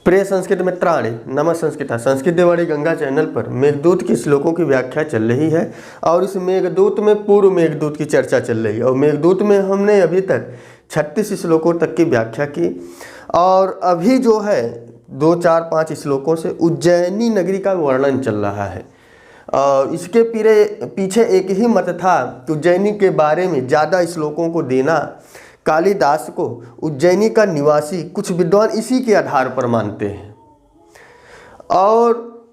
प्रिय संस्कृत मित्राणि नमः संस्कृता संस्कृत देवाड़ी गंगा चैनल पर मेघदूत के श्लोकों की व्याख्या चल रही है और इस मेघदूत में पूर्व मेघदूत की चर्चा चल रही है। और मेघदूत में हमने अभी तक 36 श्लोकों तक की व्याख्या की और अभी जो है 2, 4, 5 श्लोकों से उज्जैनी नगरी का वर्णन चल रहा है। और इसके पीछे एक ही मत था कि उज्जैनी के बारे में ज़्यादा श्लोकों को देना कालिदास को उज्जैनी का निवासी कुछ विद्वान इसी के आधार पर मानते हैं। और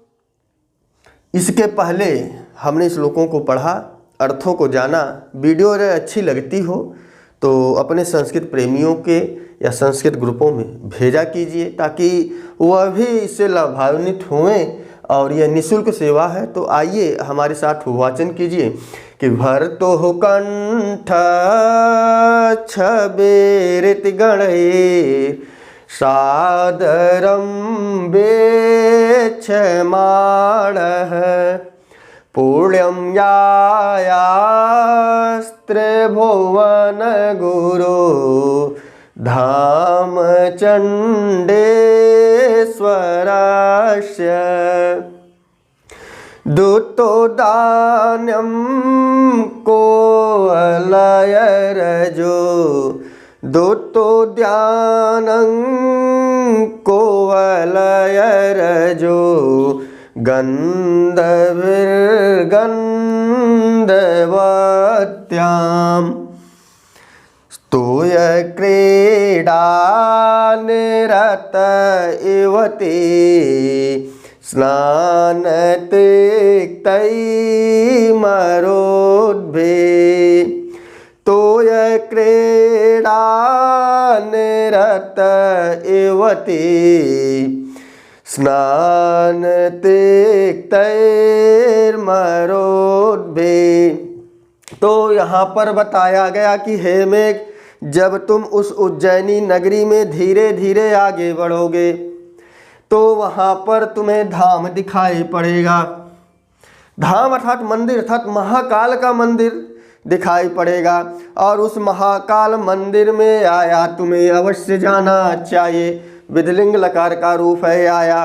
इसके पहले हमने श्लोकों को पढ़ा, अर्थों को जाना। वीडियो अगर अच्छी लगती हो तो अपने संस्कृत प्रेमियों के या संस्कृत ग्रुपों में भेजा कीजिए ताकि वह भी इससे लाभान्वित हों। और यह निःशुल्क सेवा है, तो आइए हमारे साथ वाचन कीजिए कि भर्तो कंठ छबेरित गणैः सादरं वेक्षमाणः पुण्यं यायास्त्रिभुवन गुरो धाम चण्डेश्वरस्य दूतोदान्यं कोवलयरजो दूतोद्यानं कोवलयरजो गन्धर्वगन्धवत्याम् स्तूय क्रीडा निरत इव ते स्नानतिक्तैर्मरुद्भे तोय क्रीडा निरत इव ते स्नानतिक्तैर्मरुद्भे। तो यहाँ पर बताया गया कि हे मेघ, जब तुम उस उज्जैनी नगरी में धीरे धीरे आगे बढ़ोगे तो वहाँ पर तुम्हें धाम दिखाई पड़ेगा। धाम अर्थात मंदिर, अर्थात महाकाल का मंदिर दिखाई पड़ेगा। और उस महाकाल मंदिर में आया तुम्हें अवश्य जाना चाहिए। विधिलिंग लकार का रूप है आया,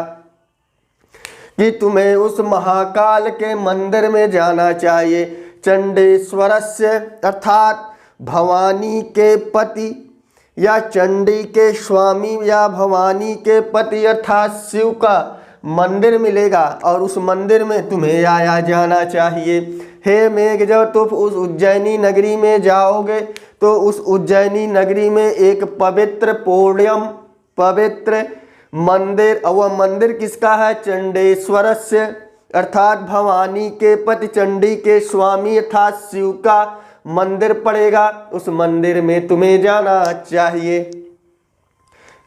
कि तुम्हें उस महाकाल के मंदिर में जाना चाहिए। चंडेश्वरस्य अर्थात भवानी के पति या चंडी के स्वामी या भवानी के पति अर्थात शिव का मंदिर मिलेगा और उस मंदिर में तुम्हें आया जाना चाहिए। हे मेघ, जब तुम उस उज्जैनी नगरी में जाओगे तो उस उज्जैनी नगरी में एक पवित्र पुण्यम पवित्र मंदिर, और वह मंदिर किसका है? चंडेश्वरस्य अर्थात भवानी के पति चंडी के स्वामी अर्थात शिव का मंदिर पड़ेगा। उस मंदिर में तुम्हें जाना चाहिए।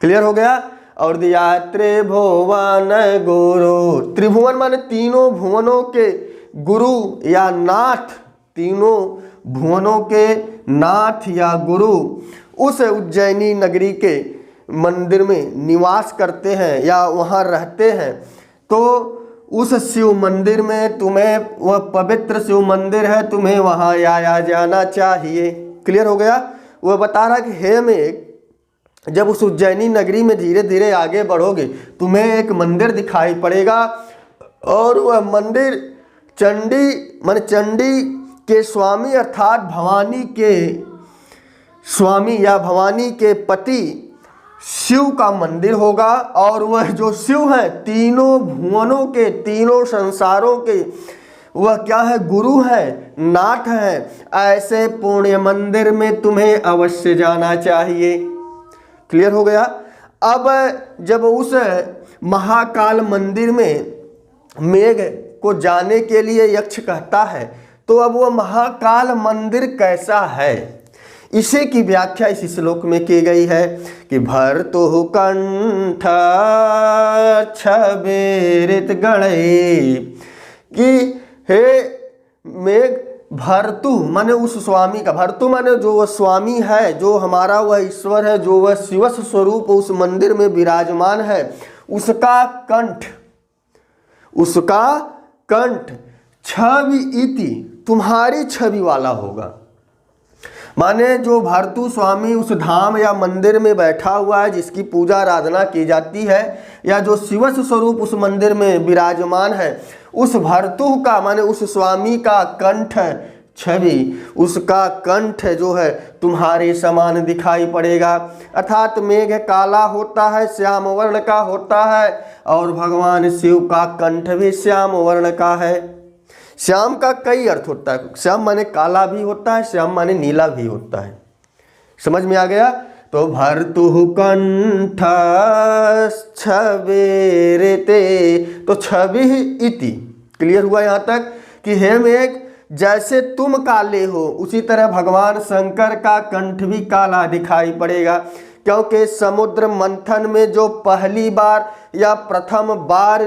क्लियर हो गया? और दिया त्रिभुवन गुरु, त्रिभुवन माने तीनों भुवनों के गुरु या नाथ, तीनों भुवनों के नाथ या गुरु उस उज्जैनी नगरी के मंदिर में निवास करते हैं या वहाँ रहते हैं। तो उस शिव मंदिर में तुम्हें, वह पवित्र शिव मंदिर है, तुम्हें वहाँ आया जाना चाहिए। क्लियर हो गया? वह बता रहा कि हे मेघ, जब उस उज्जैनी नगरी में धीरे धीरे आगे बढ़ोगे तुम्हें एक मंदिर दिखाई पड़ेगा और वह मंदिर चंडी मान चंडी के स्वामी अर्थात भवानी के स्वामी या भवानी के पति शिव का मंदिर होगा। और वह जो शिव है तीनों भुवनों के, तीनों संसारों के वह क्या है? गुरु है, नाथ है। ऐसे पुण्य मंदिर में तुम्हें अवश्य जाना चाहिए। क्लियर हो गया? अब जब उस महाकाल मंदिर में मेघ को जाने के लिए यक्ष कहता है तो अब वह महाकाल मंदिर कैसा है, इसी की व्याख्या इस श्लोक में की गई है कि भर्तु कंठ छबेरित गणैः, कि हे मेघ, भर्तु माने उस स्वामी का, भर्तु माने जो वह स्वामी है, जो हमारा वह ईश्वर है, जो वह शिवस स्वरूप उस मंदिर में विराजमान है, उसका कंठ छवि इति तुम्हारी छवि वाला होगा। माने जो भर्तु स्वामी उस धाम या मंदिर में बैठा हुआ है, जिसकी पूजा आराधना की जाती है, या जो शिवस स्वरूप उस मंदिर में विराजमान है, उस भर्तु का माने उस स्वामी का कंठ छवि, उसका कंठ जो है तुम्हारे समान दिखाई पड़ेगा। अर्थात मेघ काला होता है, श्याम वर्ण का होता है, और भगवान शिव का कंठ भी श्याम वर्ण का है। श्याम का कई अर्थ होता है, श्याम माने काला भी होता है, श्याम माने नीला भी होता है। समझ में आ गया? तो भर्तु कंठ छवेरेते, तो छवि इति क्लियर हुआ यहाँ तक कि हे मेघ, जैसे तुम काले हो उसी तरह भगवान शंकर का कंठ भी काला दिखाई पड़ेगा, क्योंकि समुद्र मंथन में जो पहली बार या प्रथम बार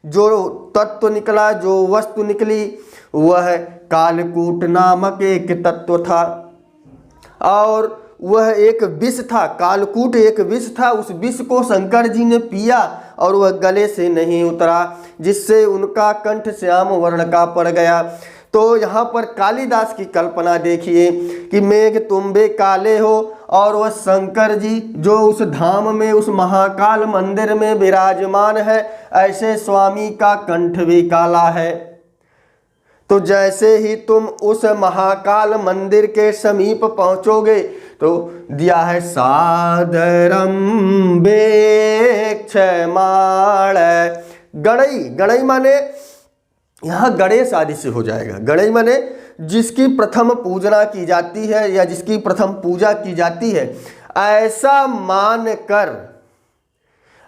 जो तत्व निकला, जो वस्तु निकली, वह कालकूट नामक एक तत्व था, और वह एक विष था। कालकूट एक विष था, उस विष को शंकर जी ने पिया और वह गले से नहीं उतरा, जिससे उनका कंठ श्याम वर्ण का पड़ गया। तो यहाँ पर कालिदास की कल्पना देखिए कि मेघ तुम्बे काले हो, और वह शंकर जी जो उस धाम में, उस महाकाल मंदिर में विराजमान है, ऐसे स्वामी का कंठ भी काला है। तो जैसे ही तुम उस महाकाल मंदिर के समीप पहुंचोगे तो दिया है सादरम बेक्षमाण। गणई, गणई माने यहाँ गणेश आदि से हो जाएगा। गणई माने जिसकी प्रथम पूजना की जाती है या जिसकी प्रथम पूजा की जाती है, ऐसा मान कर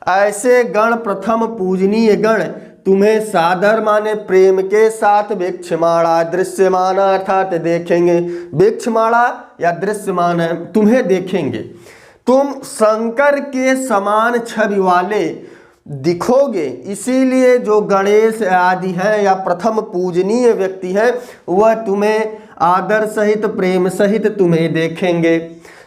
ऐसे गण, प्रथम पूजनीय गण तुम्हें सादर माने प्रेम के साथ वीक्षमाणा, दृश्यमान अर्थात देखेंगे। वीक्षमाणा या दृश्यमान है, तुम्हें देखेंगे। तुम शंकर के समान छवि वाले दिखोगे, इसीलिए जो गणेश आदि हैं या प्रथम पूजनीय व्यक्ति हैं, वह तुम्हें आदर सहित, प्रेम सहित तुम्हें देखेंगे।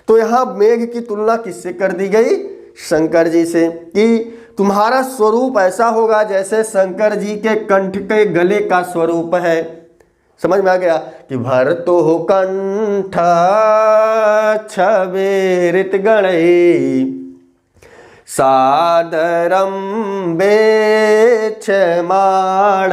तो यहाँ मेघ की तुलना किससे कर दी गई? शंकर जी से, कि तुम्हारा स्वरूप ऐसा होगा जैसे शंकर जी के कंठ के गले का स्वरूप है। समझ में आ गया कि भर्तु हो कंठ छवेरित गणई सादरम बेक्षमाण,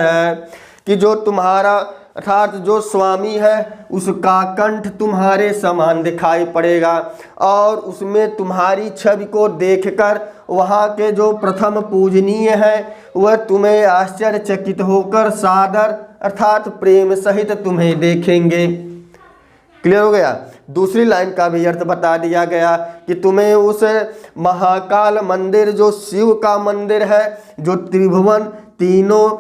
कि जो तुम्हारा अर्थात जो स्वामी है उसका कंठ तुम्हारे समान दिखाई पड़ेगा, और उसमें तुम्हारी छवि को देखकर वहाँ के जो प्रथम पूजनीय है वह तुम्हें आश्चर्यचकित होकर सादर अर्थात प्रेम सहित तुम्हें देखेंगे। क्लियर हो गया? दूसरी लाइन का भी अर्थ बता दिया गया कि तुम्हें उस महाकाल मंदिर जो शिव का मंदिर है, जो त्रिभुवन तीनों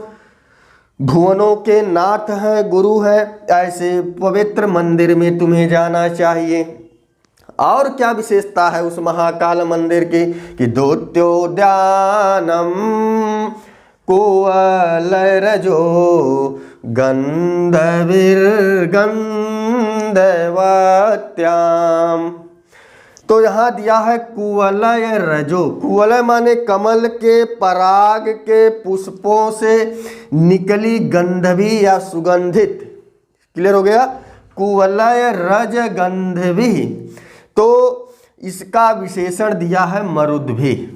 भुवनों के नाथ हैं, गुरु हैं, ऐसे पवित्र मंदिर में तुम्हें जाना चाहिए। और क्या विशेषता है उस महाकाल मंदिर की? कि द्योत्योद्यानम कुवलरजो गंधविर्गंधवत्याम। तो यहाँ दिया है कुवलय रजो। कुवलय माने कमल के पराग के पुष्पों से निकली गंधवी या सुगंधित। क्लियर हो गया? कुवलय रज गंधवी। तो इसका विशेषण दिया है मरुद्भी।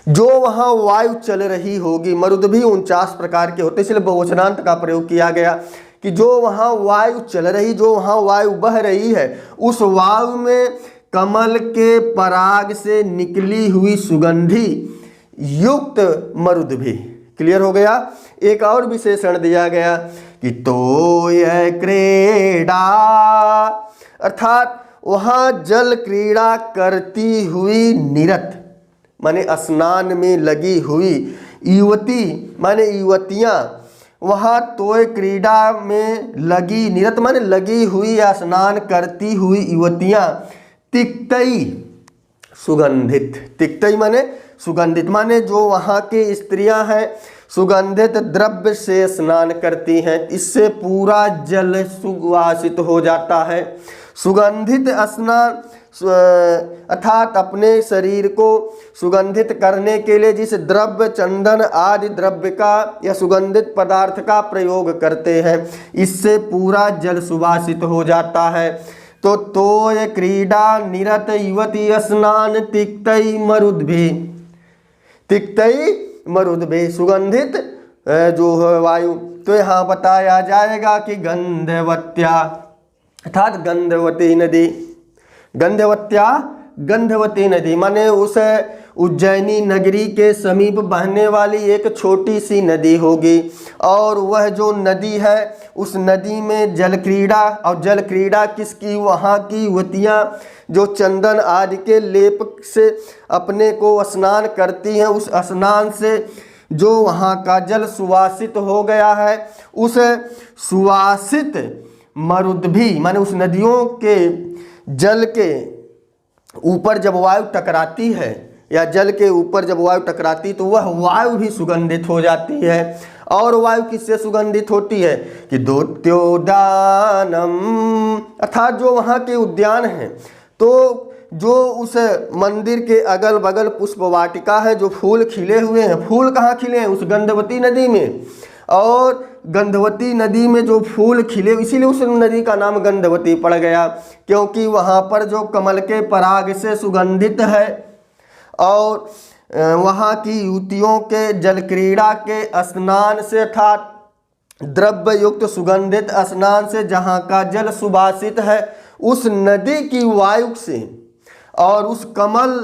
जो वहाँ वायु चल रही होगी, मरुद्भी 49 प्रकार के होते, इसलिए बहुवचनांत का प्रयोग किया गया कि जो वहाँ वायु चल रही, जो वहाँ वायु बह रही है, उस वायु में कमल के पराग से निकली हुई सुगंधी युक्त मरुद्भी। क्लियर हो गया? एक और विशेषण दिया गया कि तोय क्रीड़ा, अर्थात वहाँ जल क्रीड़ा करती हुई निरत माने स्नान में लगी हुई युवती माने युवतियाँ, वहाँ तोय क्रीड़ा में लगी, निरत माने लगी हुई या स्नान करती हुई युवतियाँ, तिक्तई सुगंधित। तिक्तई माने सुगंधित, माने जो वहाँ की स्त्रियां हैं सुगंधित द्रव्य से स्नान करती हैं, इससे पूरा जल सुवासित हो जाता है। सुगंधित स्नान अर्थात अपने शरीर को सुगंधित करने के लिए जिस द्रव्य, चंदन आदि द्रव्य का या सुगंधित पदार्थ का प्रयोग करते हैं, इससे पूरा जल सुवासित हो जाता है। तो तोय क्रीडा निरत युवती स्नान तिक्तई मरुद्भि, तिक्तई मरुद्भि सुगंधित जो है वायु। तो यहाँ बताया जाएगा कि गंधवत्या अर्थात गंधवती नदी, गंधवत्या गंधवती नदी माने उस उज्जैनी नगरी के समीप बहने वाली एक छोटी सी नदी होगी। और वह जो नदी है उस नदी में जल क्रीड़ा, और जल क्रीड़ा किसकी, वहाँ की युवतियाँ जो चंदन आदि के लेप से अपने को स्नान करती हैं, उस स्नान से जो वहाँ का जल सुवासित हो गया है, उस सुवासित मरुद्भि माने उस नदियों के जल के ऊपर जब वायु टकराती है या जल के ऊपर जब वायु टकराती तो वह वायु भी सुगंधित हो जाती है। और वायु किससे सुगंधित होती है कि द्युत्योद्यानम अर्थात जो वहाँ के उद्यान हैं, तो जो उस मंदिर के अगल बगल पुष्प वाटिका है, जो फूल खिले हुए हैं, फूल कहाँ खिले हैं, उस गंधवती नदी में। और गंधवती नदी में जो फूल खिले, इसीलिए उस नदी का नाम गंधवती पड़ गया, क्योंकि वहाँ पर जो कमल के पराग से सुगंधित है। और वहाँ की युवतियों के जल क्रीड़ा के स्नान से अर्थात द्रव्य युक्त सुगंधित स्नान से जहाँ का जल सुभाषित है, उस नदी की वायु से और उस कमल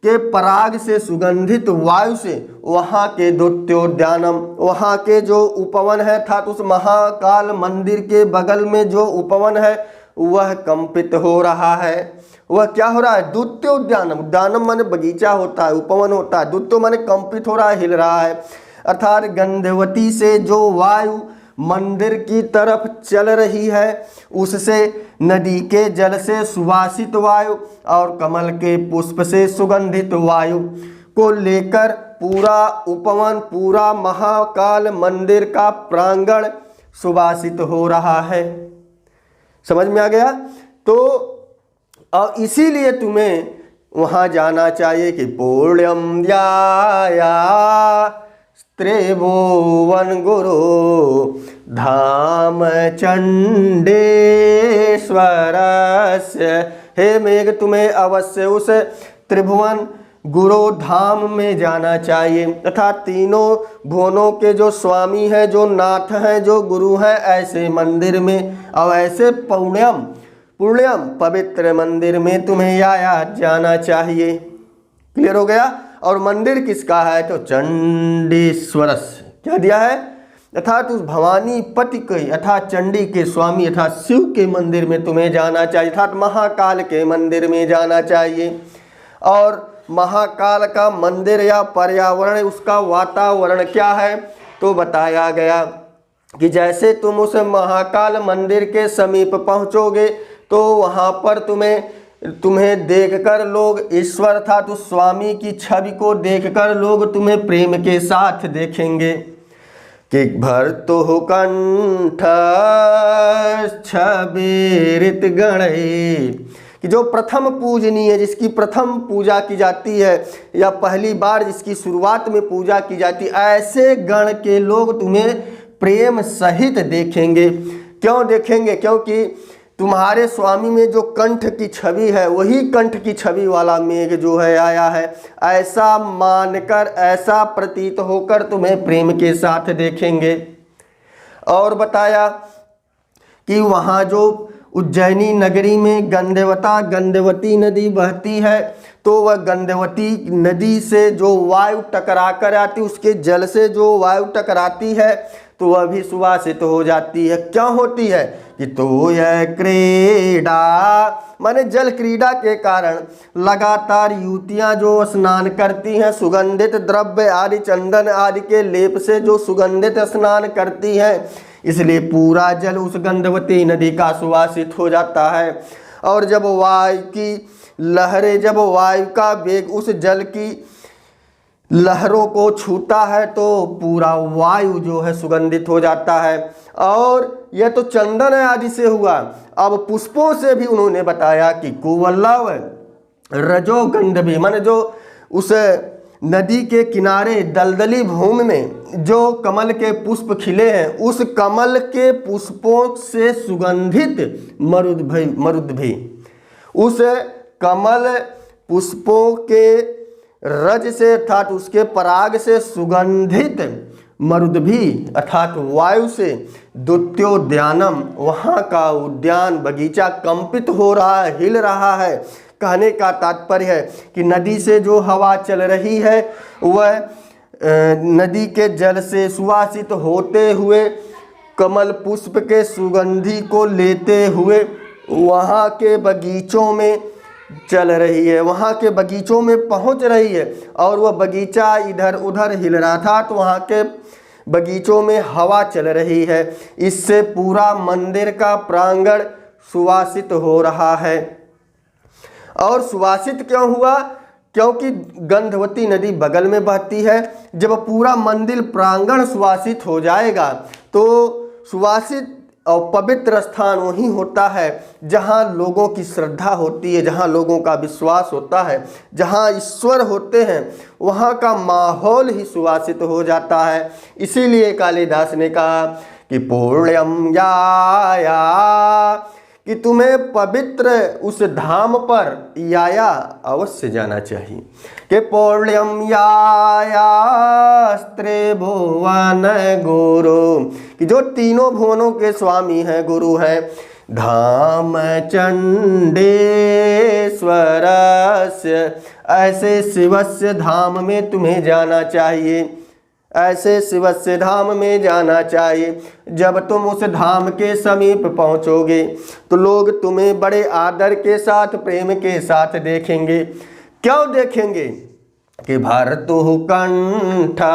के पराग से सुगंधित वायु से वहाँ के द्युत्योद्यानम, वहाँ के जो उपवन है अर्थात उस महाकाल मंदिर के बगल में जो उपवन है वह कंपित हो रहा है। वह क्या हो रहा है, द्युत्योद्यानम, उद्यानम माने बगीचा होता है, उपवन होता है, द्युत्यो माने कंपित हो रहा है, हिल रहा है। अर्थात गंधवती से जो वायु मंदिर की तरफ चल रही है, उससे नदी के जल से सुवासित वायु और कमल के पुष्प से सुगंधित वायु को लेकर पूरा उपवन, पूरा महाकाल मंदिर का प्रांगण सुवासित हो रहा है। समझ में आ गया। तो और इसीलिए तुम्हें वहाँ जाना चाहिए कि पुण्यम ध्याया त्रिभुवन गुरु धाम चंडेश्वरस्य। हे मेघ, तुम्हें अवश्य उस त्रिभुवन गुरु धाम में जाना चाहिए तथा तीनों भुवनों के जो स्वामी हैं, जो नाथ हैं, जो गुरु हैं, ऐसे मंदिर में और ऐसे पुण्यम पवित्र मंदिर में तुम्हें आया जाना चाहिए। क्लियर हो गया। और मंदिर किसका है तो चंडीश्वरस, क्या दिया है अर्थात उस भवानी पति के अर्थात चंडी के स्वामी अर्थात शिव के मंदिर में तुम्हें जाना चाहिए, अर्थात महाकाल के मंदिर में जाना चाहिए। और महाकाल का मंदिर या पर्यावरण, उसका वातावरण क्या है तो बताया गया कि जैसे तुम उस महाकाल मंदिर के समीप पहुँचोगे तो वहाँ पर तुम्हें देखकर लोग ईश्वर था तो स्वामी की छवि को देखकर लोग तुम्हें प्रेम के साथ देखेंगे कि भर्तु कंठ छबिरित गणे, कि जो प्रथम पूजनीय है, जिसकी प्रथम पूजा की जाती है या पहली बार जिसकी शुरुआत में पूजा की जाती है, ऐसे गण के लोग तुम्हें प्रेम सहित देखेंगे। क्यों देखेंगे? क्योंकि तुम्हारे स्वामी में जो कंठ की छवि है वही कंठ की छवि वाला मेघ जो है आया है, ऐसा मानकर, ऐसा प्रतीत होकर तुम्हें प्रेम के साथ देखेंगे। और बताया कि वहाँ जो उज्जैनी नगरी में गंधवती नदी बहती है, तो वह गंधवती नदी से जो वायु टकरा कर आती, उसके जल से जो वायु टकराती है तो वह भी सुवासित हो जाती है। क्या होती है कि तो यह क्रीड़ा माने जल क्रीड़ा के कारण लगातार युवतियाँ जो स्नान करती हैं, सुगंधित द्रव्य आदि चंदन आदि के लेप से जो सुगंधित स्नान करती हैं, इसलिए पूरा जल उस गंधवती नदी का सुवासित हो जाता है। और जब वायु की लहरें, जब वायु का वेग उस जल की लहरों को छूता है तो पूरा वायु जो है सुगंधित हो जाता है। और यह तो चंदन आदि से हुआ। अब पुष्पों से भी उन्होंने बताया कि कुवल्लव रजोगंध भी, माने जो उस नदी के किनारे दलदली भूमि में जो कमल के पुष्प खिले हैं, उस कमल के पुष्पों से सुगंधित मरुद भी उस कमल पुष्पों के रज से अर्थात उसके पराग से सुगंधित मरुद भी अर्थात वायु से द्वितीयोद्यानम, वहाँ का उद्यान बगीचा कंपित हो रहा है, हिल रहा है। कहने का तात्पर्य है कि नदी से जो हवा चल रही है वह नदी के जल से सुवासित होते हुए कमल पुष्प के सुगंधि को लेते हुए वहाँ के बगीचों में चल रही है, वहाँ के बगीचों में पहुँच रही है। और वह बगीचा इधर उधर हिल रहा था तो वहाँ के बगीचों में हवा चल रही है। इससे पूरा मंदिर का प्रांगण सुवासित हो रहा है। और सुवासित क्यों हुआ? क्योंकि गंधवती नदी बगल में बहती है। जब पूरा मंदिर प्रांगण सुवासित हो जाएगा तो सुवासित और पवित्र स्थान वही होता है जहाँ लोगों की श्रद्धा होती है, जहाँ लोगों का विश्वास होता है, जहाँ ईश्वर होते हैं, वहाँ का माहौल ही सुवासित हो जाता है। इसीलिए कालिदास ने कहा कि पुण्यम याया, कि तुम्हें पवित्र उस धाम पर याया अवश्य जाना चाहिए। कि पुण्यम यायास्त्रे भुवन गुरु, कि जो तीनों भुवनों के स्वामी हैं, गुरु हैं। धाम चंडेश्वरस्य, ऐसे शिवस्य धाम में तुम्हें जाना चाहिए, ऐसे शिवस्य धाम में जाना चाहिए। जब तुम उस धाम के समीप पहुंचोगे तो लोग तुम्हें बड़े आदर के साथ, प्रेम के साथ देखेंगे। क्यों देखेंगे? कि भर्तु कंठा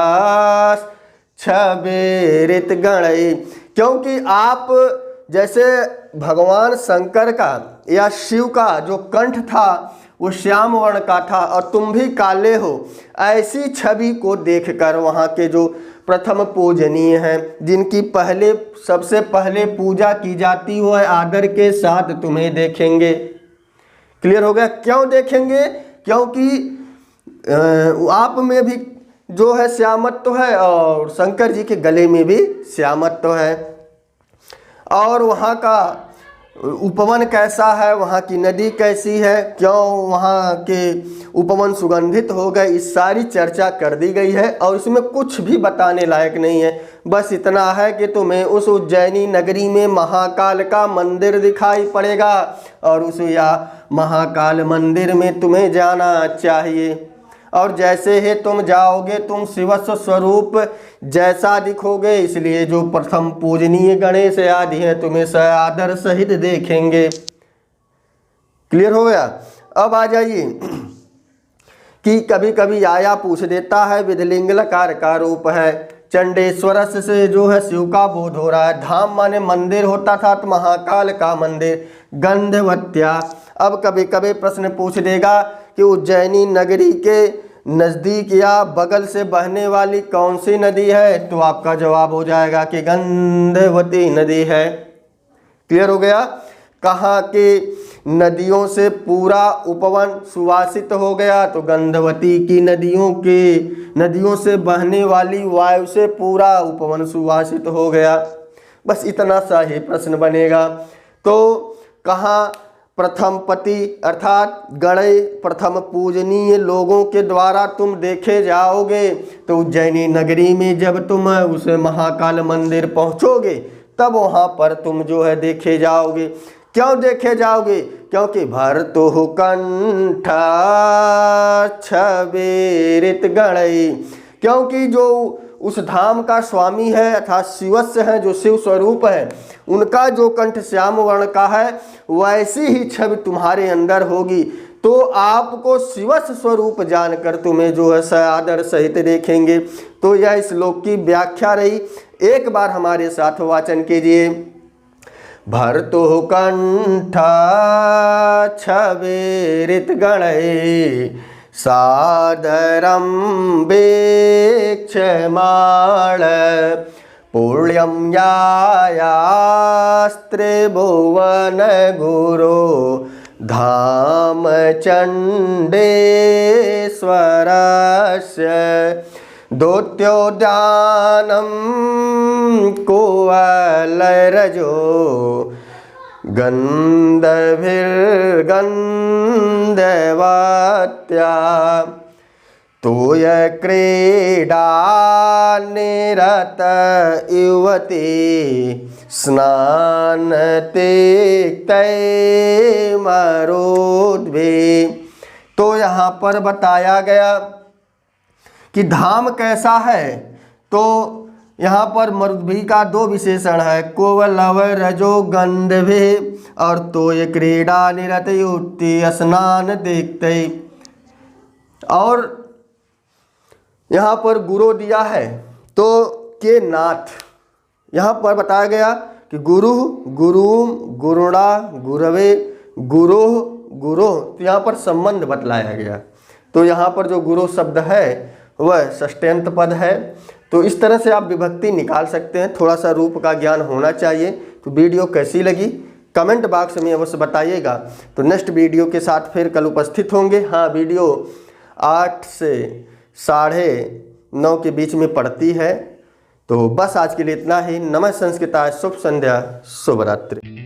छबेरित गणय, क्योंकि आप जैसे भगवान शंकर का या शिव का जो कंठ था वो श्याम वर्ण का था और तुम भी काले हो, ऐसी छवि को देखकर वहाँ के जो प्रथम पूजनीय हैं, जिनकी सबसे पहले पूजा की जाती हो, आदर के साथ तुम्हें देखेंगे। क्लियर हो गया? क्यों देखेंगे? क्योंकि आप में भी जो है श्यामत्व है और शंकर जी के गले में भी श्यामत्व है। और वहाँ का उपवन कैसा है, वहाँ की नदी कैसी है, क्यों वहाँ के उपवन सुगंधित हो गए, इस सारी चर्चा कर दी गई है। और इसमें कुछ भी बताने लायक नहीं है। बस इतना है कि तुम्हें उस उज्जैनी नगरी में महाकाल का मंदिर दिखाई पड़ेगा और उस या महाकाल मंदिर में तुम्हें जाना चाहिए। और जैसे ही तुम जाओगे तुम शिवस्व स्वरूप जैसा दिखोगे, इसलिए जो प्रथम पूजनीय गणेश आदि हैं तुम्हें आदर सहित देखेंगे। क्लियर हो गया? अब आ जाइए कि कभी कभी आया पूछ देता है, विधिलिंग लकार का रूप है। चंडेश्वरस से जो है शिव का बोध हो रहा है। धाम माने मंदिर होता था तो महाकाल का मंदिर। गंधवत्या, अब कभी कभी प्रश्न पूछ देगा कि उज्जैनी नगरी के नज़दीक या बगल से बहने वाली कौन सी नदी है, तो आपका जवाब हो जाएगा कि गंधवती नदी है। क्लियर हो गया? कहाँ की नदियों से पूरा उपवन सुवासित हो गया, तो गंधवती की नदियों से बहने वाली वायु से पूरा उपवन सुवासित हो गया। बस इतना सा ही प्रश्न बनेगा। तो कहाँ प्रथम पति अर्थात गणय प्रथम पूजनीय लोगों के द्वारा तुम देखे जाओगे, तो उज्जैनी नगरी में जब तुम उस महाकाल मंदिर पहुंचोगे तब वहां पर तुम जो है देखे जाओगे। क्यों देखे जाओगे? क्योंकि भर्तु कंठा छबेरित गणय, क्योंकि जो उस धाम का स्वामी है अर्थात शिवस्य है, जो शिव स्वरूप है, उनका जो कंठ श्याम वर्ण का है वैसी ही छवि तुम्हारे अंदर होगी। तो आपको शिवस्य स्वरूप जानकर तुम्हें जो है आदर सहित देखेंगे। तो यह श्लोक की व्याख्या रही। एक बार हमारे साथ वाचन कीजिए। भर्तु कंठा छबेरित गणय सादरं वेक्षमाण पुण्यं यायास्त्रे भुवन गुरो धाम चण्डेश्वरस्य दोत्योद्यानं कुवलयरजो गन्धर्भिर्गन्धवत्या तोय क्रीडा निरत युवती स्नानतिक्तै मरुद्भिः। तो यहाँ पर बताया गया कि धाम कैसा है। तो यहाँ पर मरुद्भी का दो विशेषण है, कोवलव रजो गंधभि और तोय क्रीडा निरत युवती स्नान देखते। और यहाँ पर गुरु दिया है तो के नाथ, यहाँ पर बताया गया कि गुरु गुरुम गुरुणा गुरवे गुरो गुरो, तो यहाँ पर संबंध बतलाया गया। तो यहाँ पर जो गुरु शब्द है वह षष्ट्यंत पद है। तो इस तरह से आप विभक्ति निकाल सकते हैं। थोड़ा सा रूप का ज्ञान होना चाहिए। तो वीडियो कैसी लगी कमेंट बॉक्स में अवश्य बताइएगा। तो नेक्स्ट वीडियो के साथ फिर कल उपस्थित होंगे। हाँ, वीडियो 8 से 9:30 के बीच में पड़ती है। तो बस आज के लिए इतना ही। नमः संस्कृताय, शुभ संध्या, शुभ रात्रि।